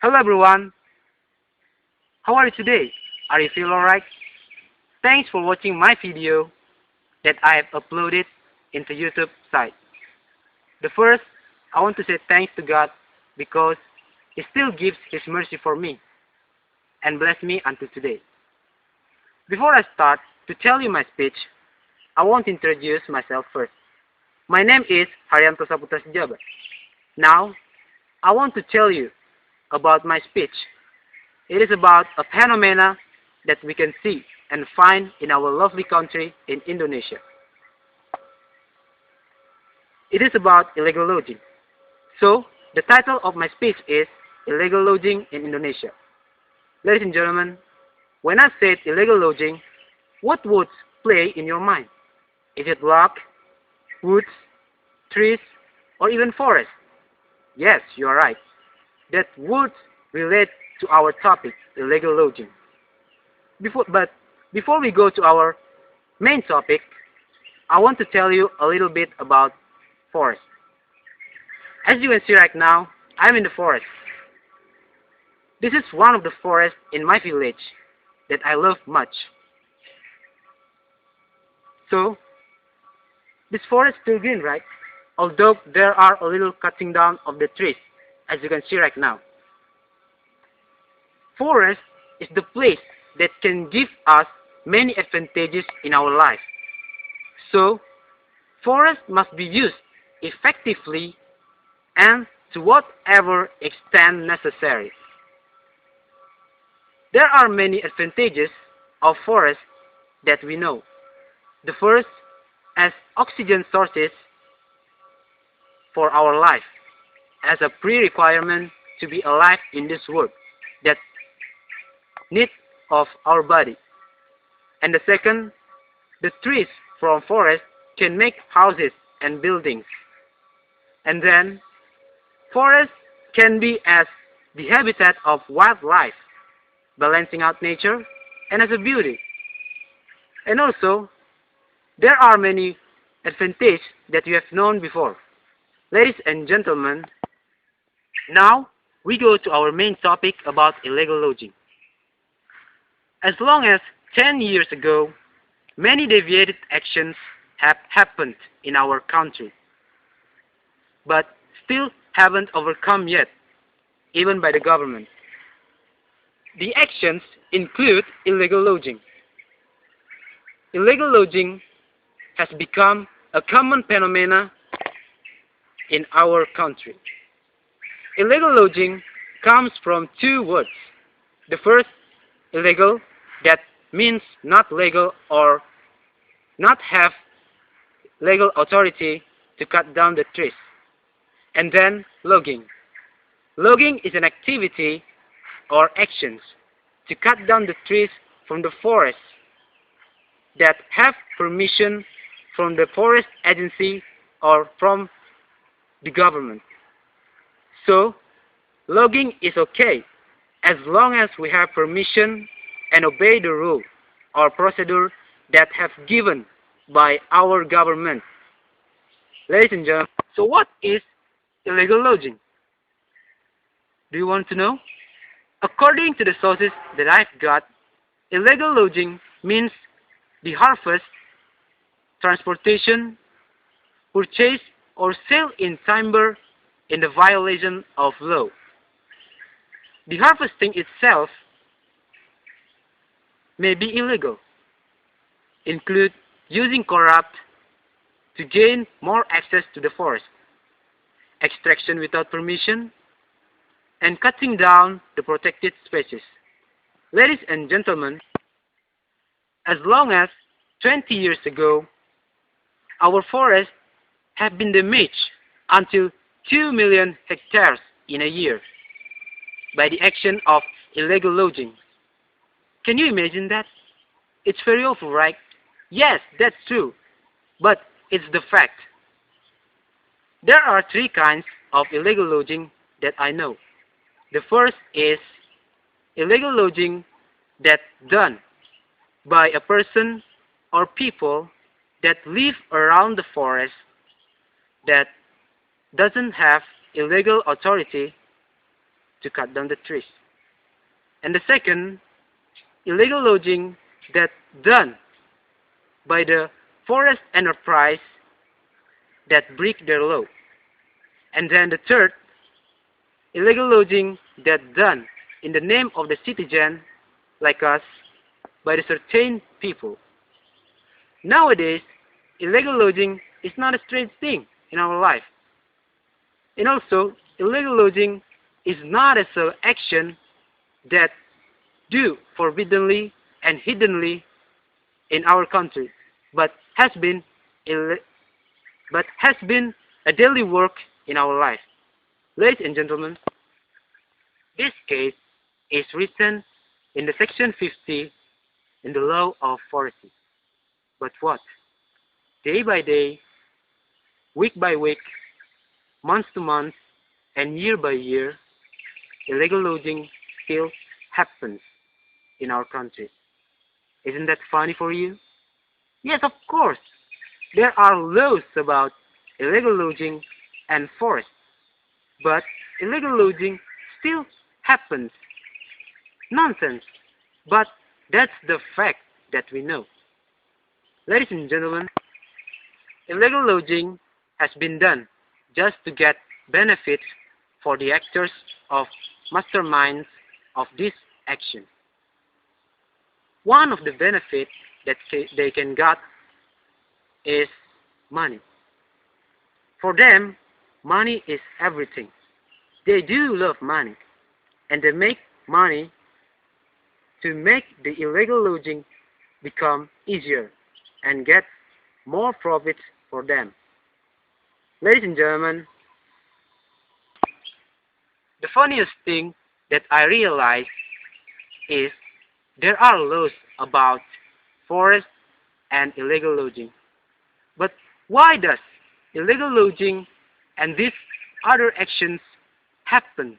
Hello everyone, how are you today? Are you feel alright? Thanks for watching my video that I have uploaded into YouTube site. The first, I want to say thanks to God because He still gives His mercy for me and bless me until today. Before I start to tell you my speech, I want to introduce myself first. My name is Haryanto Saputra Sejabat. Now, I want to tell you about my speech. It is about a phenomena that we can see and find in our lovely country in Indonesia. It is about illegal lodging. So, the title of my speech is Illegal Lodging in Indonesia. Ladies and gentlemen, when I said illegal lodging, what words play in your mind? Is it rock, woods, trees, or even forest? Yes, you are right. That words relate to our topic, illegal lodging. Before we go to our main topic, I want to tell you a little bit about forest. As you can see right now, I'm in the forest. This is one of the forests in my village that I love much. So, this forest is still green, right? Although there are a little cutting down of the trees, as you can see right now. Forest is the place that can give us many advantages in our life. So, forest must be used effectively and to whatever extent necessary. There are many advantages of forest that we know. The first, as oxygen sources for our life, as a pre-requirement to be alive in this world, that need of our body. And the second, the trees from forest can make houses and buildings. And then, forest can be as the habitat of wildlife, balancing out nature and as a beauty. And also, there are many advantages that you have known before. Ladies and gentlemen, now we go to our main topic about illegal lodging. As long as 10 years ago, many deviated actions have happened in our country, but still haven't overcome yet, even by the government. The actions include illegal lodging. Illegal lodging has become a common phenomena in our country. Illegal lodging comes from two words. The first, illegal, that means not legal or not have legal authority to cut down the trees. And then logging. Logging is an activity or actions to cut down the trees from the forest that have permission from the forest agency or from the government. So, logging is okay as long as we have permission and obey the rule or procedure that have given by our government. Ladies and gentlemen, so what is illegal lodging? Do you want to know? According to the sources that I've got, illegal lodging means the harvest, transportation, purchase, or sale in timber in the violation of law. The harvesting itself may be illegal, include using corrupt to gain more access to the forest, extraction without permission, and cutting down the protected species. Ladies and gentlemen, as long as 20 years ago, our forests have been damaged until 2 million hectares in a year by the action of illegal lodging. Can you imagine that? It's very awful, right? Yes, that's true, but it's the fact. There are three kinds of illegal lodging that I know. The first is illegal lodging that's done by a person or people that live around the forest that doesn't have illegal authority to cut down the trees. And the second, illegal logging that done by the forest enterprise that break their law. And then the third, illegal logging that done in the name of the citizen like us by the certain people. Nowadays, illegal logging is not a strange thing in our life. And also, illegal logging is not a action that do forbiddenly and hiddenly in our country, but has been a daily work in our life. Ladies and gentlemen, this case is written in the section 50 in the law of forestry. But what? Day by day, week by week, month to month, and year by year, illegal logging still happens in our country. Isn't that funny for you? Yes, of course. There are laws about illegal logging and forest, but illegal logging still happens. Nonsense. But that's the fact that we know. Ladies and gentlemen, illegal logging has been done just to get benefits for the actors of masterminds of this action. One of the benefits that they can get is money. For them, money is everything. They do love money, and they make money to make the illegal logging become easier and get more profits for them. Ladies and gentlemen, the funniest thing that I realize is there are laws about forest and illegal logging. But why does illegal logging and these other actions happen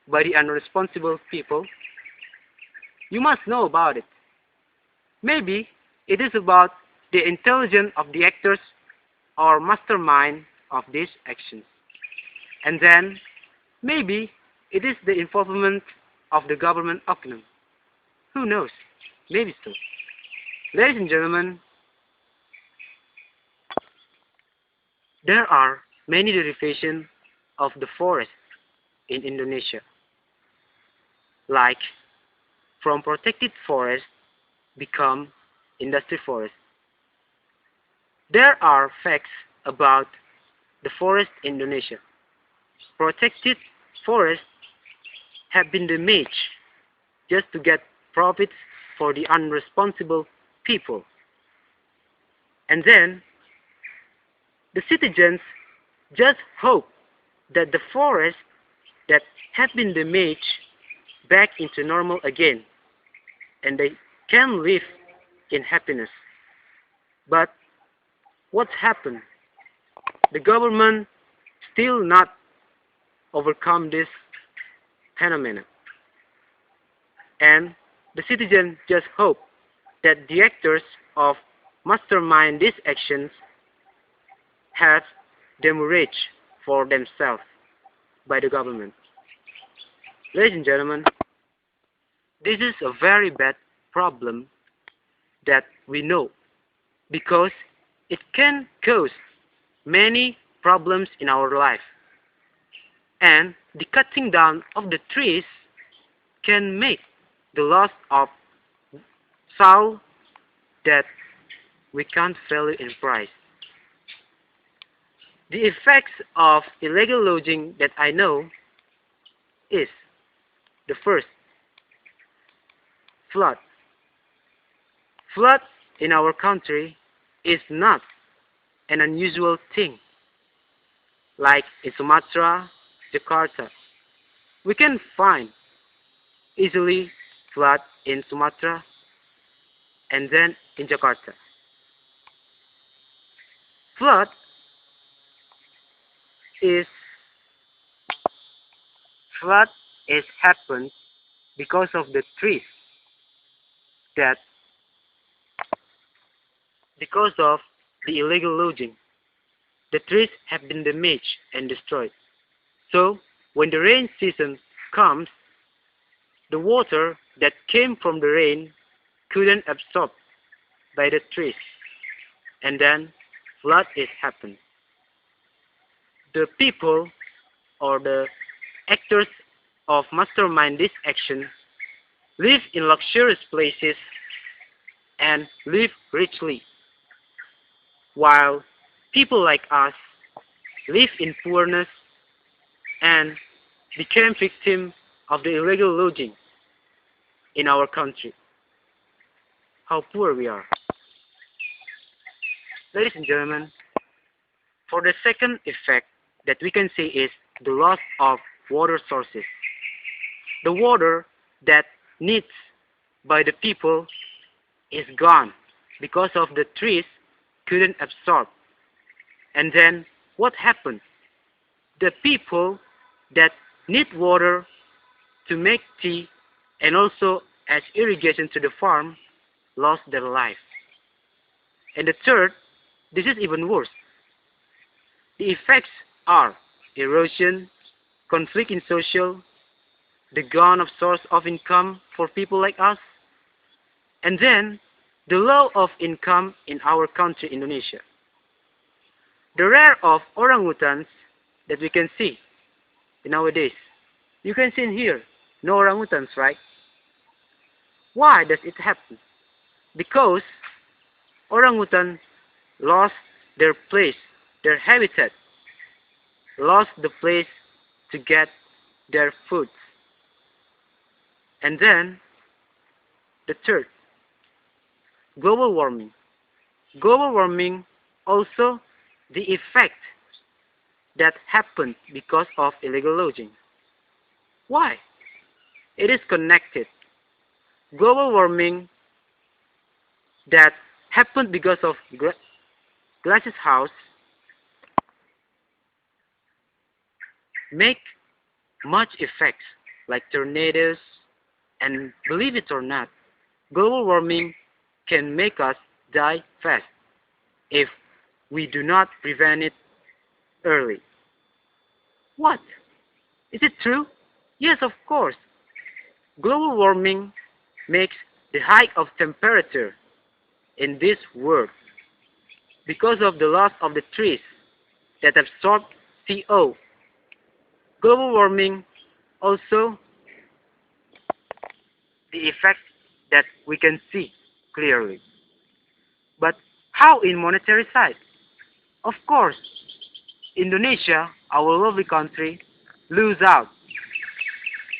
by the unresponsible people? You must know about it. Maybe it is about the intelligence of the actors or mastermind of these actions. And then, maybe it is the involvement of the government ocnum. Who knows? Maybe so. Ladies and gentlemen, there are many derivations of the forest in Indonesia. Like, from protected forest become industry forest. There are facts about the forest in Indonesia. Protected forests have been damaged just to get profits for the unresponsible people. And then, the citizens just hope that the forests that have been damaged back into normal again, and they can live in happiness. But what's happened? The government still not overcome this phenomena. And the citizens just hope that the actors of mastermind these actions have demurrage for themselves by the government. Ladies and gentlemen, this is a very bad problem that we know because it can cause many problems in our life. And the cutting down of the trees can make the loss of soul that we can't value in price. The effects of illegal logging that I know is the first, flood. Flood in our country is not an unusual thing. Like in Sumatra, Jakarta, we can find easily flood in Sumatra and then in Jakarta. Flood is happened because of the trees that because of the illegal logging. The trees have been damaged and destroyed. So when the rain season comes, the water that came from the rain couldn't absorb by the trees, and then flood is happened. The people or the actors of mastermind this action live in luxurious places and live richly, while people like us live in poorness and became victims of the illegal lodging in our country. How poor we are. Ladies and gentlemen, for the second effect that we can see is the loss of water sources. The water that needs by the people is gone because of the trees couldn't absorb. And then what happened? The people that need water to make tea and also as irrigation to the farm lost their life. And the third, this is even worse. The effects are erosion, conflict in social, the gone of source of income for people like us, and then the low of income in our country, Indonesia. The rare of orangutans that we can see nowadays. You can see in here, no orangutans, right? Why does it happen? Because orangutan lost their place, their habitat, lost the place to get their food. And then, the third, global warming. Global warming also the effect that happened because of illegal logging. Why? It is connected. Global warming that happened because of glass house make much effects like tornadoes, and believe it or not, global warming can make us die fast if we do not prevent it early. What? Is it true? Yes, of course. Global warming makes the hike of temperature in this world because of the loss of the trees that absorb CO. Global warming also the effect that we can see clearly. But how in monetary side? Of course, Indonesia, our lovely country, lose out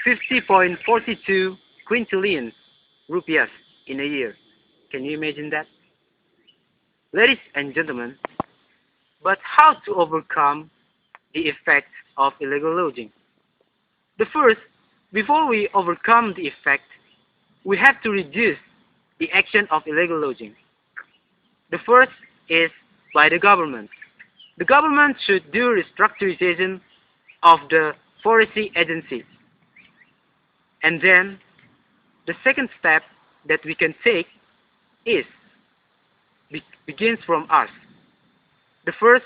50.42 quintillion rupiahs in a year. Can you imagine that? Ladies and gentlemen, but how to overcome the effect of illegal lodging? The first, before we overcome the effect, we have to reduce the action of illegal lodging. The first is by the government. The government should do restructurization of the forestry agencies. And then, the second step that we can take is begins from us. The first,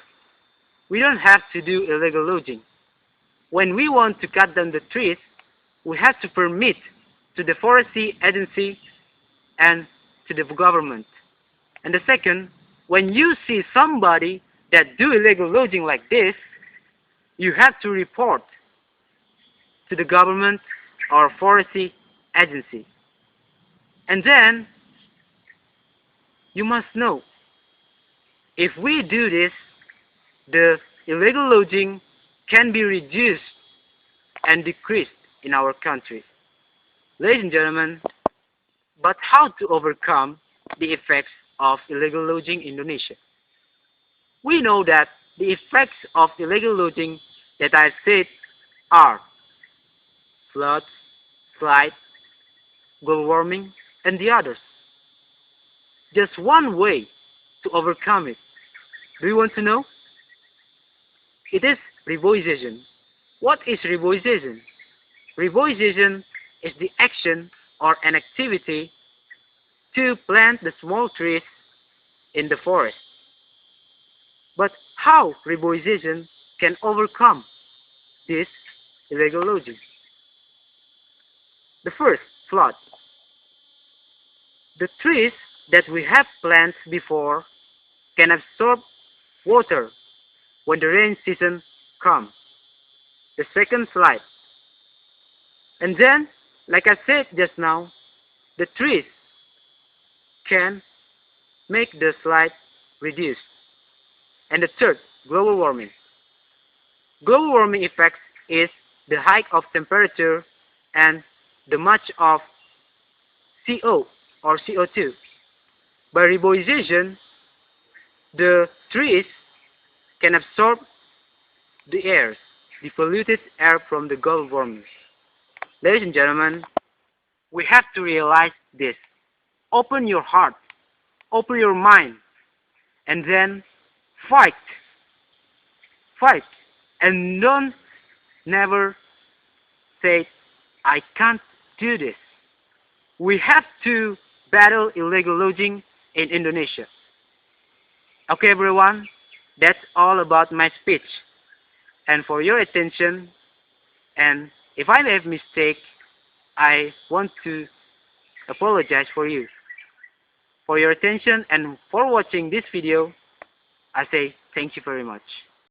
we don't have to do illegal logging. When we want to cut down the trees, we have to permit to the forestry agency and to the government. And the second, when you see somebody that do illegal logging like this, you have to report to the government or forestry agency. And then, you must know, if we do this, the illegal logging can be reduced and decreased in our country. Ladies and gentlemen, but how to overcome the effects of illegal logging in Indonesia? We know that the effects of illegal logging that I said are floods, flood, global warming, and the others. Just one way to overcome it. Do you want to know? It is reboisation. What is reboisation? Reboisation is the action or an activity to plant the small trees in the forest. But how reboisation can overcome this illegal logging? The first, flood. The trees that we have planted before can absorb water when the rain season comes. The second slide. And then, like I said just now, the trees can make the slide reduce. And the third, global warming. Global warming effect is the hike of temperature and the much of CO or CO2. By reboisation, the trees can absorb the air, the polluted air from the global warming. Ladies and gentlemen, we have to realize this. Open your heart, open your mind, and then fight. Fight. And don't never say, I can't do this. We have to battle illegal logging in Indonesia. Okay, everyone, that's all about my speech. And for your attention, and if I made a mistake, I want to apologize for you. For your attention and for watching this video, I say thank you very much.